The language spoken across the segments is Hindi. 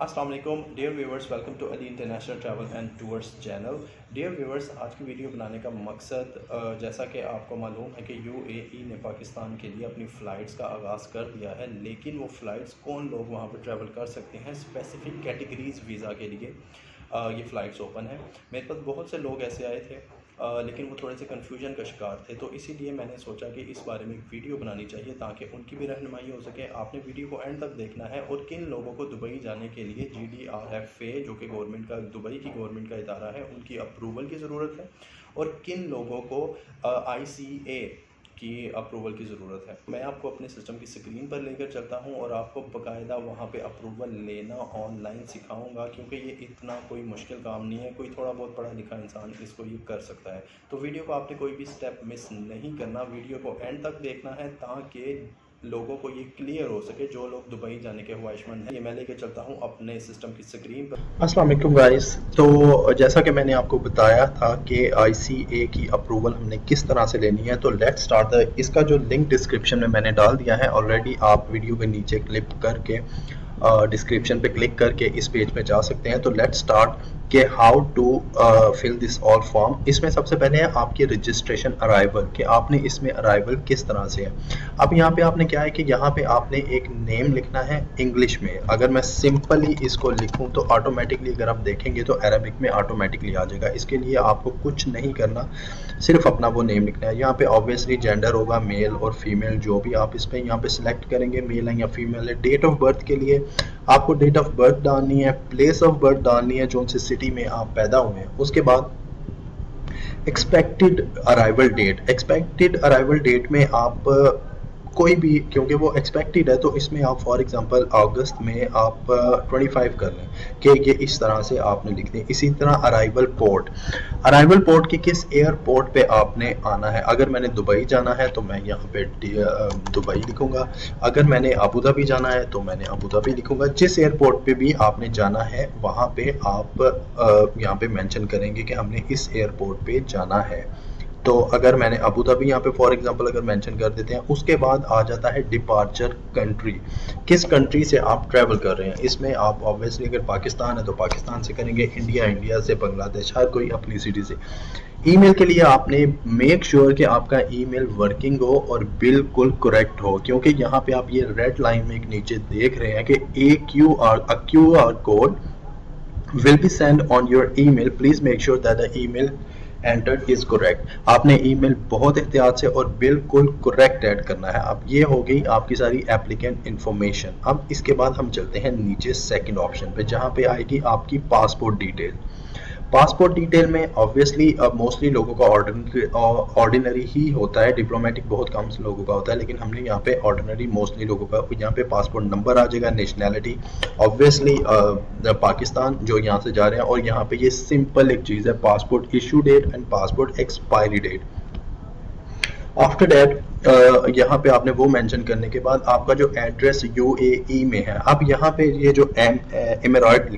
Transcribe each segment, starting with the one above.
अस्सलाम वालेकुम dear viewers, welcome to Ali international travel and tours channel. Dear viewers, आज की वीडियो बनाने का मकसद जैसा कि आपको मालूम है कि यूएई ने पाकिस्तान के लिए अपनी फ़्लाइट्स का आगाज़ कर दिया है, लेकिन वो फ़्लाइट्स कौन लोग वहाँ पर ट्रैवल कर सकते हैं स्पेसिफ़िक कैटेगरीज़ वीज़ा के लिए ये फ़्लाइट्स ओपन है। मेरे पास बहुत से लोग ऐसे आए थे लेकिन वो थोड़े से कन्फ्यूजन का शिकार थे, तो इसीलिए मैंने सोचा कि इस बारे में एक वीडियो बनानी चाहिए ताकि उनकी भी रहनुमाई हो सके। आपने वीडियो को एंड तक देखना है और किन लोगों को दुबई जाने के लिए GDRFA जो कि गवर्नमेंट का दुबई की गवर्नमेंट का इदारा है उनकी अप्रूवल की ज़रूरत है और किन लोगों को ICA की अप्रूवल की ज़रूरत है। मैं आपको अपने सिस्टम की स्क्रीन पर लेकर चलता हूं और आपको बाकायदा वहां पे अप्रूवल लेना ऑनलाइन सिखाऊंगा, क्योंकि ये इतना कोई मुश्किल काम नहीं है। कोई थोड़ा बहुत पढ़ा लिखा इंसान इसको ये कर सकता है। तो वीडियो को आपने कोई भी स्टेप मिस नहीं करना, वीडियो को एंड तक देखना है ताकि लोगों को ये क्लियर हो सके जो लोग दुबई जाने के ख्वाहिशमंद हैं। ये मैं लेकर चलता हूँ अपने सिस्टम की स्क्रीन पर। अस्सलाम वालेकुम गाइस। तो जैसा कि मैंने आपको बताया था कि ICA की अप्रूवल हमने किस तरह से लेनी है, तो लेट्स स्टार्ट द इसका जो लिंक डिस्क्रिप्शन में मैंने डाल दिया है ऑलरेडी। आप वीडियो के नीचे क्लिक करके डिस्क्रिप्शन पे क्लिक करके इस पेज पे जा सकते हैं। तो लेट्स स्टार्ट कि how to fill this all form. इसमें सबसे पहले है आपकी रजिस्ट्रेशन अराइवल, कि आपने इसमें अराइवल किस तरह से है। अब यहाँ पे आपने क्या है कि यहाँ पे आपने एक नेम लिखना है इंग्लिश में। अगर मैं सिंपली इसको लिखूँ तो ऑटोमेटिकली अगर आप देखेंगे तो अरबिक में ऑटोमेटिकली आ जाएगा। इसके लिए आपको कुछ नहीं करना, सिर्फ अपना वो नेम लिखना है। यहाँ पे ऑब्वियसली जेंडर होगा मेल और फीमेल, जो भी आप इस पे यहाँ पे सिलेक्ट करेंगे मेल है या फीमेल है। डेट ऑफ बर्थ के लिए आपको डेट ऑफ बर्थ डालनी है, प्लेस ऑफ बर्थ डालनी है जो सी सिटी में आप पैदा हुए हैं। उसके बाद expected arrival date, expected arrival date में आप कोई भी, क्योंकि वो एक्सपेक्टेड है तो इसमें आप फॉर एग्जांपल अगस्त में आप 25 कर लें कि ये इस तरह से आपने लिख दें। इसी तरह अराइवल पोर्ट, अराइवल पोर्ट के किस एयरपोर्ट पे आपने आना है। अगर मैंने दुबई जाना है तो मैं यहाँ पे दुबई लिखूंगा। अगर मैंने अबू धाबी जाना है तो मैंने अबू धाबी लिखूंगा। जिस एयरपोर्ट पे भी आपने जाना है वहाँ पे आप यहाँ पे मेंशन करेंगे कि हमने इस एयरपोर्ट पे जाना है। तो अगर मैंने अबू धाबी यहाँ पे फॉर एग्जांपल अगर मेंशन कर देते हैं, उसके बाद आ जाता है डिपार्चर कंट्री, किस कंट्री से आप ट्रैवल कर रहे हैं। इसमें आप ऑब्वियसली अगर पाकिस्तान है तो पाकिस्तान से करेंगे, इंडिया से, बांग्लादेश, हर कोई अपनी सिटी से। ईमेल के लिए आपने मेक श्योर कि आपका ईमेल वर्किंग हो और बिल्कुल करेक्ट हो, क्योंकि यहाँ पे आप ये रेड लाइन में एक नीचे देख रहे हैं कि QR code will be sent on your email, please make sure that the email entered is correct। आपने ईमेल बहुत एहतियात से और बिल्कुल करेक्ट ऐड करना है। अब ये हो गई आपकी सारी एप्लीकेंट इंफॉर्मेशन। अब इसके बाद हम चलते हैं नीचे सेकंड ऑप्शन पे, जहाँ पे आएगी आपकी पासपोर्ट डिटेल। पासपोर्ट डिटेल में ऑब्वियसली मोस्टली लोगों का ऑर्डिनरी ही होता है, डिप्लोमेटिक बहुत कम लोगों का होता है, लेकिन हमने यहाँ पे ऑर्डिनरी मोस्टली लोगों का। यहाँ पे पासपोर्ट नंबर आ जाएगा, नेशनैलिटी ऑब्वियसली पाकिस्तान जो यहाँ से जा रहे हैं, और यहाँ पे ये सिंपल एक चीज़ है, passport issue date and passport expiry date. After that यहाँ पे आपने वो मेंशन करने के बाद आपका जो एड्रेस UAE में है। अब यहाँ पे ये जो एमिरेट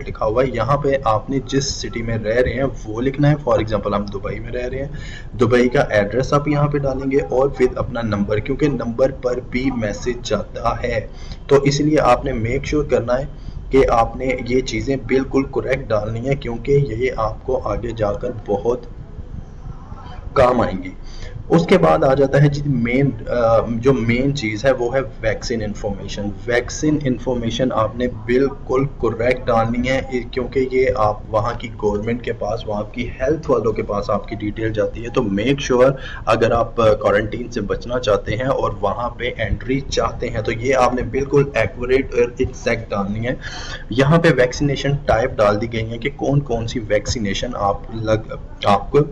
लिखा हुआ है, यहाँ पे आपने जिस सिटी में रह रहे हैं वो लिखना है। फॉर एग्जांपल हम दुबई में रह रहे हैं, दुबई का एड्रेस आप यहाँ पे डालेंगे और फिर अपना नंबर, क्योंकि नंबर पर भी मैसेज जाता है, तो इसलिए आपने मेक श्योर करना है कि आपने ये चीज़ें बिल्कुल करेक्ट डालनी है, क्योंकि ये आपको आगे जाकर बहुत काम आएंगी। उसके बाद आ जाता है जी जो मेन चीज़ है वो है वैक्सीन इंफॉर्मेशन। वैक्सीन इंफॉर्मेशन आपने बिल्कुल करेक्ट डालनी है, क्योंकि ये आप वहाँ की गवर्नमेंट के पास, वहाँ की हेल्थ वालों के पास आपकी डिटेल जाती है। तो मेक श्योर अगर आप क्वारंटीन से बचना चाहते हैं और वहाँ पे एंट्री चाहते हैं तो ये आपने बिल्कुल एक्यूरेट और एग्जैक्ट डालनी है। यहाँ पे वैक्सीनेशन टाइप डाल दी गई है कि कौन कौन सी वैक्सीनेशन आपको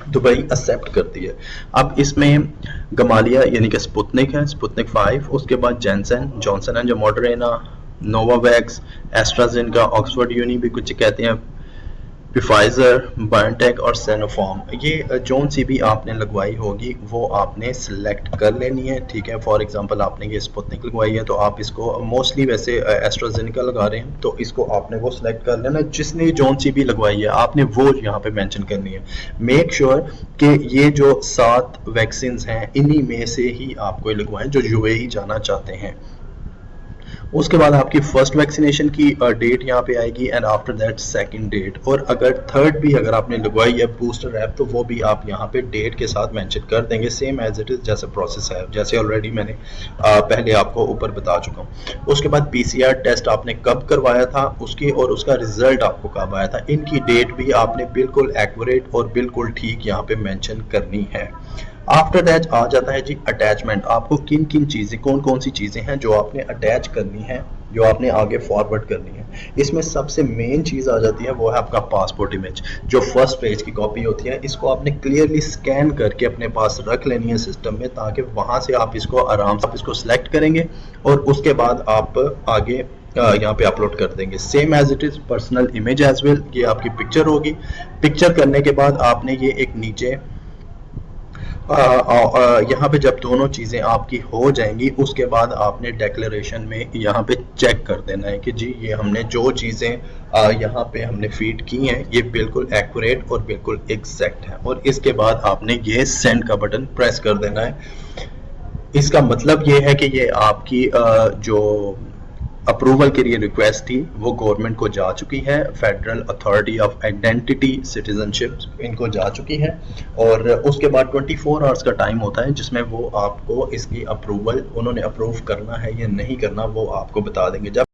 दुबई एक्सेप्ट करती है। अब इसमें गमालिया यानी कि स्पुतनिक है, स्पुतनिक 5, उसके बाद Johnson and Moderna, Novavax, AstraZeneca, Oxford uni भी कुछ कहते हैं, फाइजर, बायोटेक और सिनोफार्म। ये जोन सी भी आपने लगवाई होगी वो आपने सिलेक्ट कर लेनी है, ठीक है। फॉर एग्जांपल आपने ये स्पुतनिक लगवाई है तो आप इसको मोस्टली वैसे एस्ट्राजेनेका लगा रहे हैं तो इसको आपने वो सिलेक्ट कर लेना। जिसने जोन सी भी लगवाई है आपने वो यहाँ पे मेंशन करनी है। मेक श्योर कि ये जो 7 वैक्सीन हैं इन्हीं में से ही आपको लगवाएं जो UAE जाना चाहते हैं। उसके बाद आपकी फर्स्ट वैक्सीनेशन की डेट यहाँ पे आएगी and after that second date, और अगर थर्ड भी अगर आपने लगवाई है बूस्टर ऐप तो वो भी आप यहाँ पे डेट के साथ मेंशन कर देंगे, सेम एज इट इज़ जैसे प्रोसेस है, जैसे ऑलरेडी मैंने पहले आपको ऊपर बता चुका हूँ। उसके बाद पीसीआर टेस्ट आपने कब करवाया था उसकी और उसका रिजल्ट आपको कब आया था, इनकी डेट भी आपने बिल्कुल एक्यूरेट और बिल्कुल ठीक यहाँ पे मेंशन करनी है। आफ्टर दैट आ जाता है जी अटैचमेंट, आपको किन किन चीज़ें कौन कौन सी चीज़ें हैं जो आपने अटैच करनी है, जो आपने आगे फॉरवर्ड करनी है। इसमें सबसे मेन चीज़ आ जाती है वो है आपका पासपोर्ट इमेज, जो फर्स्ट पेज की कॉपी होती है, इसको आपने क्लियरली स्कैन करके अपने पास रख लेनी है सिस्टम में, ताकि वहाँ से आप इसको आराम से इसको सिलेक्ट करेंगे और उसके बाद आप आगे यहाँ पे अपलोड कर देंगे, same as it is personal image as well. ये आपकी पिक्चर होगी, पिक्चर करने के बाद आपने ये एक नीचे यहाँ पे जब दोनों चीज़ें आपकी हो जाएंगी उसके बाद आपने डेक्लेरेशन में यहाँ पे चेक कर देना है कि जी ये हमने जो चीज़ें यहाँ पे हमने फीड की हैं ये बिल्कुल एक्यूरेट और बिल्कुल एग्जैक्ट है, और इसके बाद आपने ये सेंड का बटन प्रेस कर देना है। इसका मतलब ये है कि ये आपकी जो अप्रूवल के लिए रिक्वेस्ट थी वो गवर्नमेंट को जा चुकी है, federal authority of identity citizenship इनको जा चुकी है, और उसके बाद 24 आवर्स का टाइम होता है जिसमें वो आपको इसकी अप्रूवल उन्होंने अप्रूव करना है या नहीं करना वो आपको बता देंगे। जब